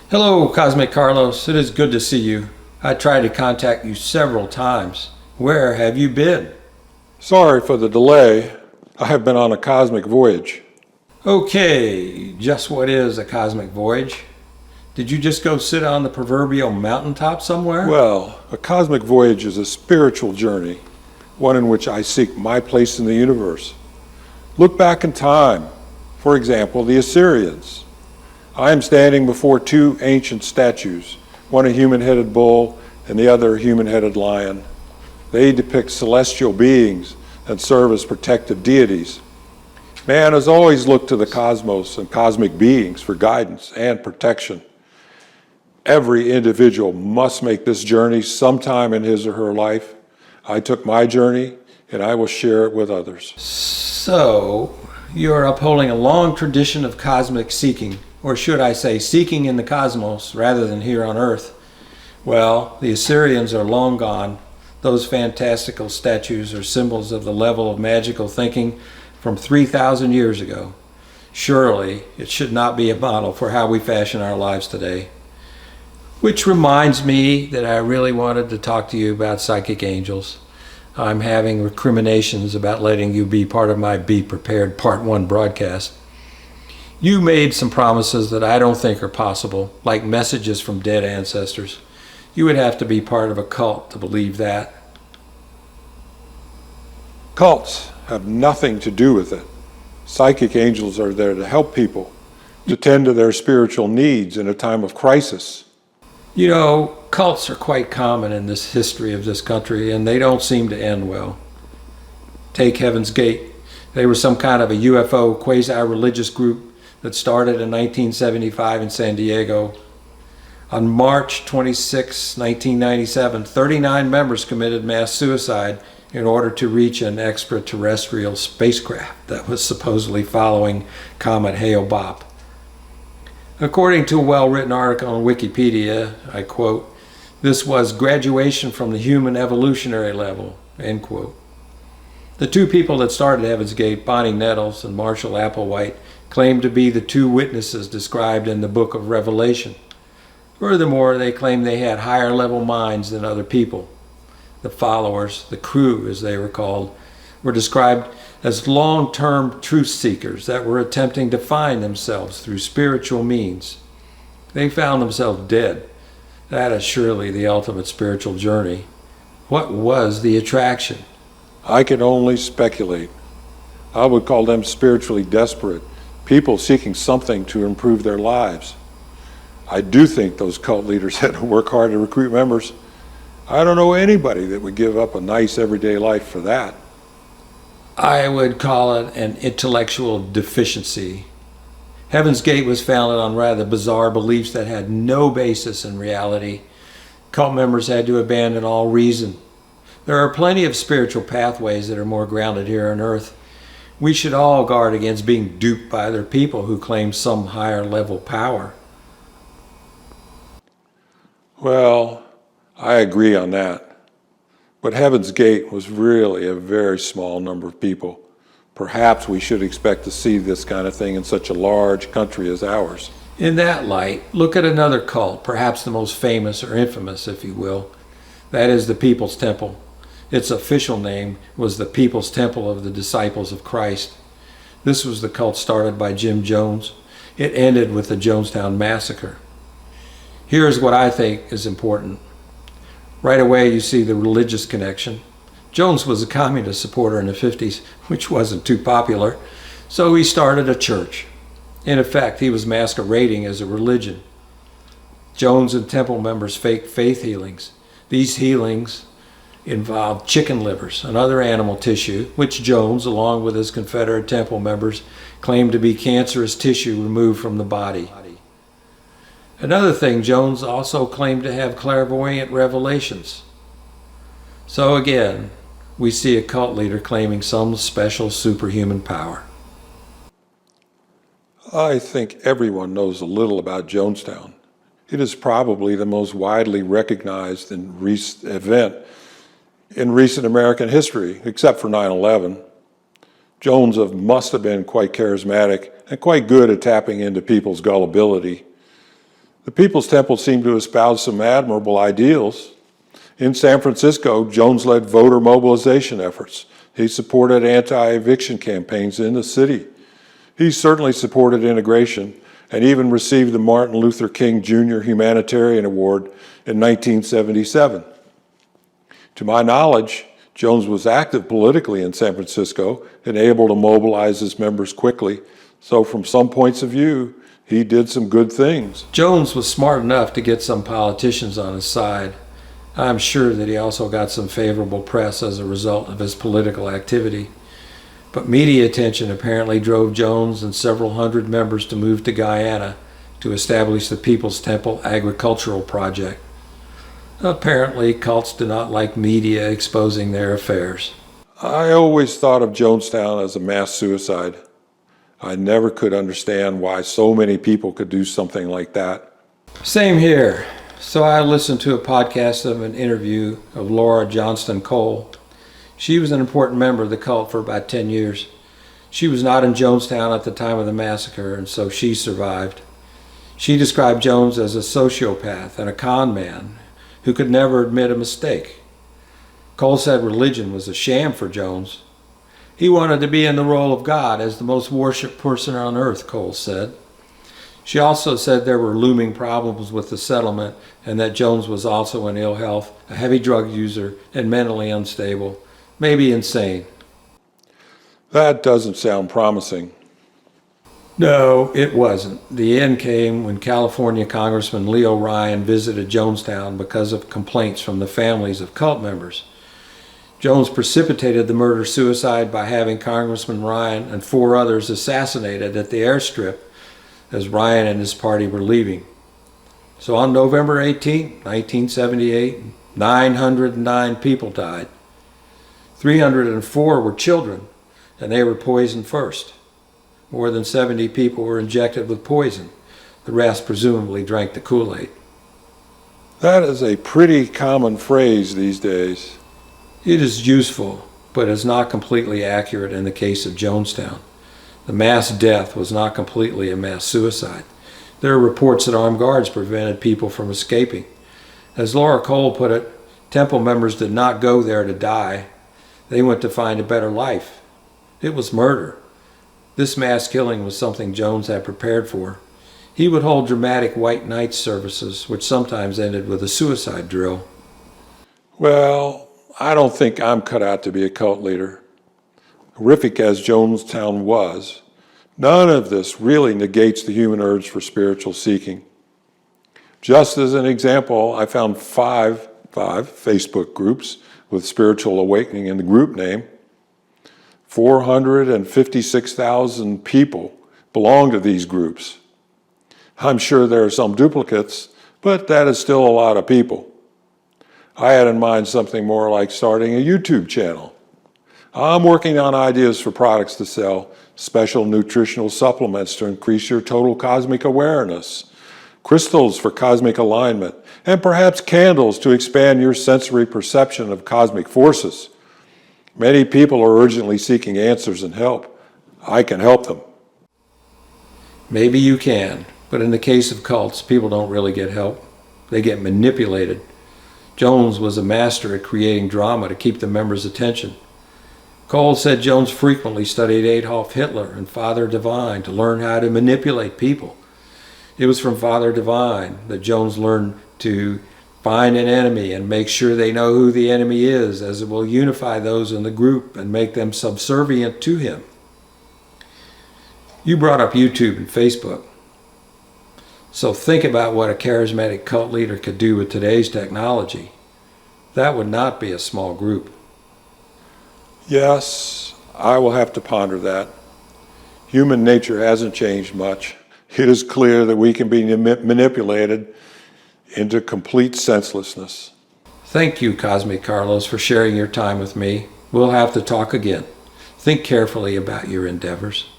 Hello, Cosmic Carlos. It is good to see you. I tried to contact you several times. Where have you been? Sorry for the delay. I have been on a cosmic voyage. Okay, just what is a cosmic voyage? Did you just go sit on the proverbial mountaintop somewhere? Well, a cosmic voyage is a spiritual journey, one in which I seek my place in the universe. Look back in time. For example, the Assyrians. I am standing before two ancient statues, one a human-headed bull and the other a human-headed lion. They depict celestial beings and serve as protective deities. Man has always looked to the cosmos and cosmic beings for guidance and protection. Every individual must make this journey sometime in his or her life. I took my journey, and I will share it with others. So, you're upholding a long tradition of cosmic seeking, or should I say seeking in the cosmos rather than here on Earth. Well, the Assyrians are long gone. Those fantastical statues are symbols of the level of magical thinking from 3,000 years ago. Surely, it should not be a model for how we fashion our lives today. Which reminds me that I really wanted to talk to you about psychic angels. I'm having recriminations about letting you be part of my Be Prepared Part 1 broadcast. You made some promises that I don't think are possible, like messages from dead ancestors. You would have to be part of a cult to believe that. Cults have nothing to do with it. Psychic angels are there to help people, to tend to their spiritual needs in a time of crisis. You know, cults are quite common in this history of this country, and they don't seem to end well. Take Heaven's Gate. They were some kind of a UFO quasi-religious group that started in 1975 in San Diego. On March 26, 1997, 39 members committed mass suicide in order to reach an extraterrestrial spacecraft that was supposedly following Comet Hale-Bopp. According to a well-written article on Wikipedia, I quote, "This was graduation from the human evolutionary level," end quote. The two people that started Heaven's Gate, Bonnie Nettles and Marshall Applewhite, claimed to be the two witnesses described in the book of Revelation. Furthermore, they claimed they had higher level minds than other people. The followers, the crew as they were called, were described as long-term truth seekers that were attempting to find themselves through spiritual means. They found themselves dead. That is surely the ultimate spiritual journey. What was the attraction? I can only speculate. I would call them spiritually desperate, people seeking something to improve their lives. I do think those cult leaders had to work hard to recruit members. I don't know anybody that would give up a nice everyday life for that. I would call it an intellectual deficiency. Heaven's Gate was founded on rather bizarre beliefs that had no basis in reality. Cult members had to abandon all reason. There are plenty of spiritual pathways that are more grounded here on Earth. We should all guard against being duped by other people who claim some higher level power. Well, I agree on that. But Heaven's Gate was really a very small number of people. Perhaps we should expect to see this kind of thing in such a large country as ours. In that light, look at another cult, perhaps the most famous or infamous, if you will. That is the People's Temple. Its official name was the People's Temple of the Disciples of Christ. This was the cult started by Jim Jones. It ended with the Jonestown Massacre. Here's what I think is important. Right away you see the religious connection. Jones was a communist supporter in the 50s, which wasn't too popular, so he started a church. In effect, he was masquerading as a religion. Jones and temple members faked faith healings. These healings involved chicken livers and other animal tissue, which Jones, along with his Confederate temple members, claimed to be cancerous tissue removed from the body. Another thing, Jones also claimed to have clairvoyant revelations. So again, we see a cult leader claiming some special superhuman power. I think everyone knows a little about Jonestown. It is probably the most widely recognized event in recent American history, except for 9/11. Jones must have been quite charismatic and quite good at tapping into people's gullibility. The People's Temple seemed to espouse some admirable ideals. In San Francisco, Jones led voter mobilization efforts. He supported anti-eviction campaigns in the city. He certainly supported integration and even received the Martin Luther King Jr. Humanitarian Award in 1977. To my knowledge, Jones was active politically in San Francisco and able to mobilize his members quickly. So from some points of view, he did some good things. Jones was smart enough to get some politicians on his side. I'm sure that he also got some favorable press as a result of his political activity. But media attention apparently drove Jones and several hundred members to move to Guyana to establish the People's Temple Agricultural Project. Apparently, cults do not like media exposing their affairs. I always thought of Jonestown as a mass suicide. I never could understand why so many people could do something like that. Same here. So I listened to a podcast of an interview of Laura Johnston Cole. She was an important member of the cult for about 10 years. She was not in Jonestown at the time of the massacre, and so she survived. She described Jones as a sociopath and a con man who could never admit a mistake. Cole said religion was a sham for Jones. He wanted to be in the role of God as the most worshipped person on earth, Cole said. She also said there were looming problems with the settlement and that Jones was also in ill health, a heavy drug user, and mentally unstable, maybe insane. That doesn't sound promising. No, it wasn't. The end came when California Congressman Leo Ryan visited Jonestown because of complaints from the families of cult members. Jones precipitated the murder-suicide by having Congressman Ryan and 4 others assassinated at the airstrip as Ryan and his party were leaving. So on November 18, 1978, 909 people died. 304 were children, and they were poisoned first. More than 70 people were injected with poison. The rest presumably drank the Kool-Aid. That is a pretty common phrase these days. It is useful, but is not completely accurate in the case of Jonestown. The mass death was not completely a mass suicide. There are reports that armed guards prevented people from escaping. As Laura Cole put it, temple members did not go there to die. They went to find a better life. It was murder. This mass killing was something Jones had prepared for. He would hold dramatic white night services, which sometimes ended with a suicide drill. Well, I don't think I'm cut out to be a cult leader. Horrific as Jonestown was, none of this really negates the human urge for spiritual seeking. Just as an example, I found five Facebook groups with spiritual awakening in the group name. 456,000 people belong to these groups. I'm sure there are some duplicates, but that is still a lot of people. I had in mind something more like starting a YouTube channel. I'm working on ideas for products to sell, special nutritional supplements to increase your total cosmic awareness, crystals for cosmic alignment, and perhaps candles to expand your sensory perception of cosmic forces. Many people are urgently seeking answers and help. I can help them. Maybe you can, but in the case of cults, people don't really get help. They get manipulated. Jones was a master at creating drama to keep the members' attention. Cole said Jones frequently studied Adolf Hitler and Father Divine to learn how to manipulate people. It was from Father Divine that Jones learned to find an enemy and make sure they know who the enemy is, as it will unify those in the group and make them subservient to him. You brought up YouTube and Facebook. So think about what a charismatic cult leader could do with today's technology. That would not be a small group. Yes, I will have to ponder that. Human nature hasn't changed much. It is clear that we can be manipulated into complete senselessness. Thank you, Cosmic Carlos, for sharing your time with me. We'll have to talk again. Think carefully about your endeavors.